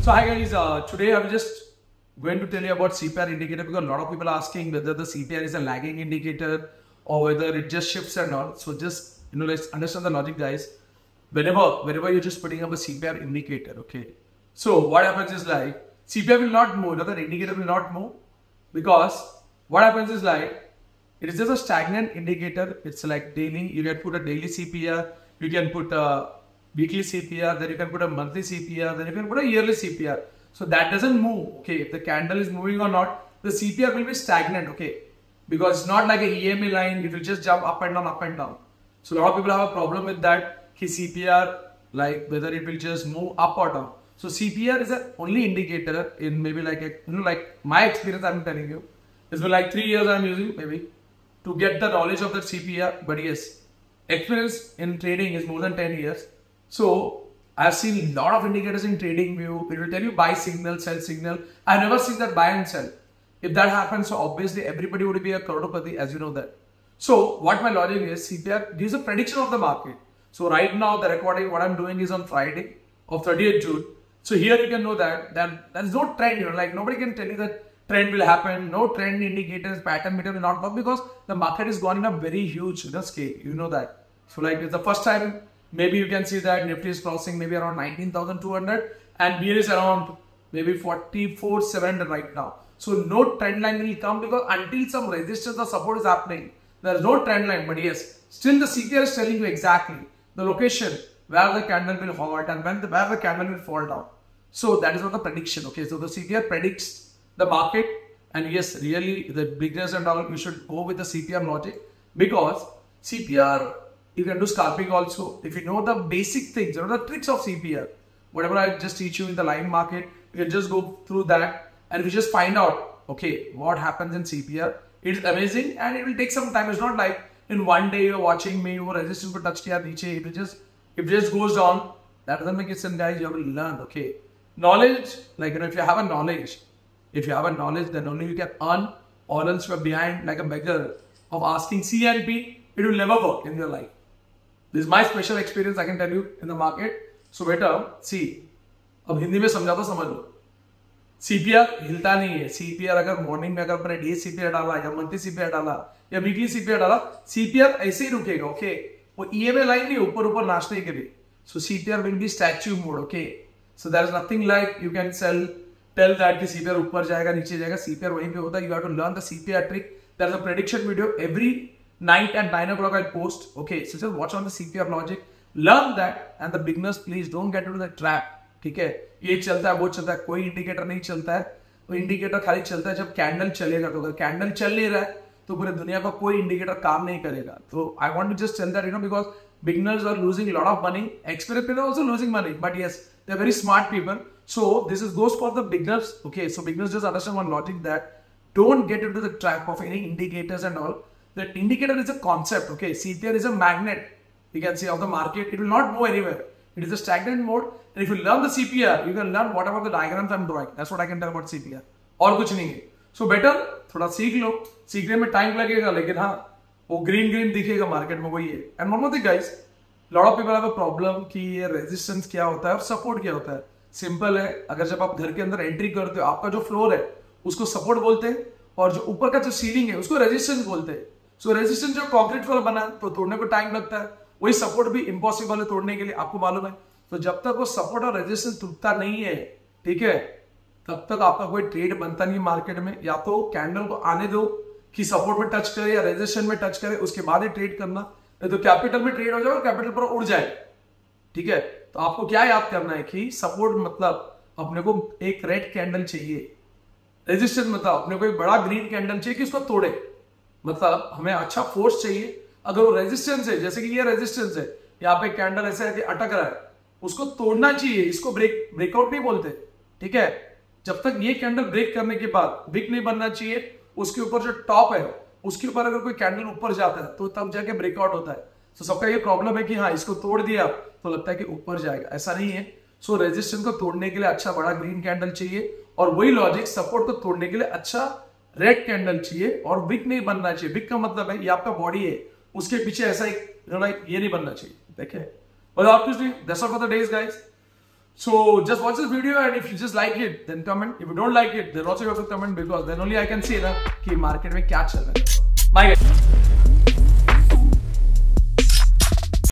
So hi guys, today I'm just going to tell you about CPR indicator because a lot of people are asking whether the CPR is a lagging indicator or whether it just shifts and all. So just let's understand the logic, guys. Whenever you're just putting up a CPR indicator, okay. So what happens is like CPR will not move, another indicator will not move because what happens is like it is just a stagnant indicator. It's like daily. You can put a daily CPR, you can put a weekly CPR, then you can put a monthly CPR, then you can put a yearly CPR. So that doesn't move, okay. If the candle is moving or not, the CPR will be stagnant, okay. Because it's not like a EMA line, it will just jump up and down, up and down. So a lot of people have a problem with that, CPR, like whether it will just move up or down. So CPR is the only indicator in maybe like like my experience I'm telling you. It's been like 3 years I'm using maybe to get the knowledge of that CPR. But yes, experience in trading is more than 10 years. So I've seen a lot of indicators in trading view. It will tell you buy signal, sell signal. I've never seen that buy and sell. If that happens, so obviously everybody would be a crorepati, as you know that. So what my logic is, CPR gives a prediction of the market. So right now the recording, what I'm doing is on Friday of 30th June. So here you can know that there's no trend, like nobody can tell you that trend will happen. No trend indicators, pattern meter will not work because the market is gone in a very huge scale. You know that. So like it's the first time, maybe you can see that Nifty is crossing maybe around 19,200 and BL is around maybe 44,700 right now. So no trend line will come because until some resistance or support is happening, there is no trend line. But yes, still the CPR is telling you exactly the location where the candle will halt and where the candle will fall down. So that is what the prediction. Okay, so the CPR predicts the market, and yes, really the beginners and all, you should go with the CPR logic because CPR, you can do scalping also. If you know the basic things, the tricks of CPR, whatever I just teach you in the live market, you can just go through that and we just find out, okay, what happens in CPR. It's amazing and it will take some time. It's not like in one day you're watching me, your resistance will touch here, it just goes down. That doesn't make it sense, guys. You have to learn, okay. Knowledge, like if you have a knowledge, then only you can earn, or else you're behind like a beggar of asking C and P. It will never work in your life. This is my special experience, I can tell you, in the market. So beta, see, अब हिंदी में समझा तो समझ लो. CPR हिलता नहीं है. CPR अगर morning में अगर अपने डे CPR डाला या मंथली CPR डाला या वीकली CPR डाला, CPR ऐसे ही रुकेगा, ओके. वो EMA लाइन नहीं ऊपर नाचने के लिए. So CPR will be statue mode, okay. So there is nothing like you can tell that कि CPR ऊपर जाएगा नीचे जाएगा. CPR वहीं पे होता है. You have to learn the CPR trick. There is a prediction video every night at 9 o'clock I'll post. Okay, so just watch on the CPR logic, learn that, and the beginners please don't get into the trap. ठीक है, ये चलता है वो चलता है, कोई indicator नहीं चलता है. वो इंडिकेटर खाली चलता है जब कैंडल चलेगा. तो अगर कैंडल चल नहीं रहा है तो पूरे दुनिया का कोई इंडिकेटर काम नहीं करेगा. तो I want to just tell that because beginners are losing a lot of money, experienced people are also losing money, but yes, they are very smart people. So this goes for the beginners. Okay, so beginners just understand one logic, that don't get into the trap of any indicators and all. That indicator is a concept, okay. CPR is a magnet, you can say, of the market. It will not move anywhere. It is a stagnant mode. And if you learn the CPR, you can learn whatever the diagrams I'm drawing. That's what I can tell about CPR. और कुछ नहीं है. So better थोड़ा सीख लो. सीखने में time लगेगा, लेकिन हाँ वो ग्रीन दिखेगा मार्केट में, वही है. And one more thing, guys, lot of people have a problem कि ये रेजिस्टेंस क्या होता है और सपोर्ट क्या होता है. सिंपल है, अगर जब आप घर के अंदर एंट्री करते हो, आपका जो फ्लोर है उसको सपोर्ट बोलते हैं और जो ऊपर का जो सीलिंग है उसको रेजिस्टेंस बोलते हैं. सो रेजिस्टेंस जो कंक्रीट फ्लोर बना है तो तोड़ने को टाइम लगता है. वही सपोर्ट भी इम्पॉसिबल है तोड़ने के लिए, आपको मालूम है. तो जब तक वो सपोर्ट और रेजिस्टेंस टूटता नहीं है, ठीक है, तब तक आपका कोई ट्रेड बनता नहीं मार्केट में. या तो कैंडल को आने दो कि सपोर्ट में टच करे या रेजिस्टेंस में टच करे, उसके बाद ही ट्रेड करना. नहीं तो कैपिटल में ट्रेड हो जाए और कैपिटल पर उड़ जाए, ठीक है. तो आपको क्या याद करना है कि सपोर्ट मतलब अपने को एक रेड कैंडल चाहिए, रेजिस्टेंस मतलब अपने को एक बड़ा ग्रीन कैंडल चाहिए कि उसको तोड़े. मतलब हमें अच्छा फोर्स चाहिए. अगर वो रेजिस्टेंस है, जैसे कि ये रेजिस्टेंस है, यहाँ पे कैंडल ऐसे है कि अटक रहा है, उसको तोड़ना चाहिए. इसको ब्रेकआउट नहीं बोलते, ठीक है. जब तक ये कैंडल ब्रेक करने के बाद विक नहीं बनना चाहिए. उसके ऊपर जो टॉप है उसके ऊपर अगर कोई कैंडल ऊपर जाता है तो तब जाके ब्रेकआउट होता है. तो सबका ये प्रॉब्लम है कि हाँ इसको तोड़ दिया तो लगता है कि ऊपर जाएगा, ऐसा नहीं है. सो रेजिस्टेंस को तोड़ने के लिए अच्छा बड़ा ग्रीन कैंडल चाहिए, और वही लॉजिक सपोर्ट को तोड़ने के लिए अच्छा रेड कैंडल चाहिए, और विक नहीं बनना चाहिए. विक का मतलब है ये आपका बॉडी है, उसके पीछे ऐसा एक ये नहीं बनना चाहिए. देखे, that's all for the days, guys. So just watch this video, and if you just like it, then comment. If you don't like it, then also you have to comment, because then only I can see that कि market में क्या चल रहा है. Bye guys.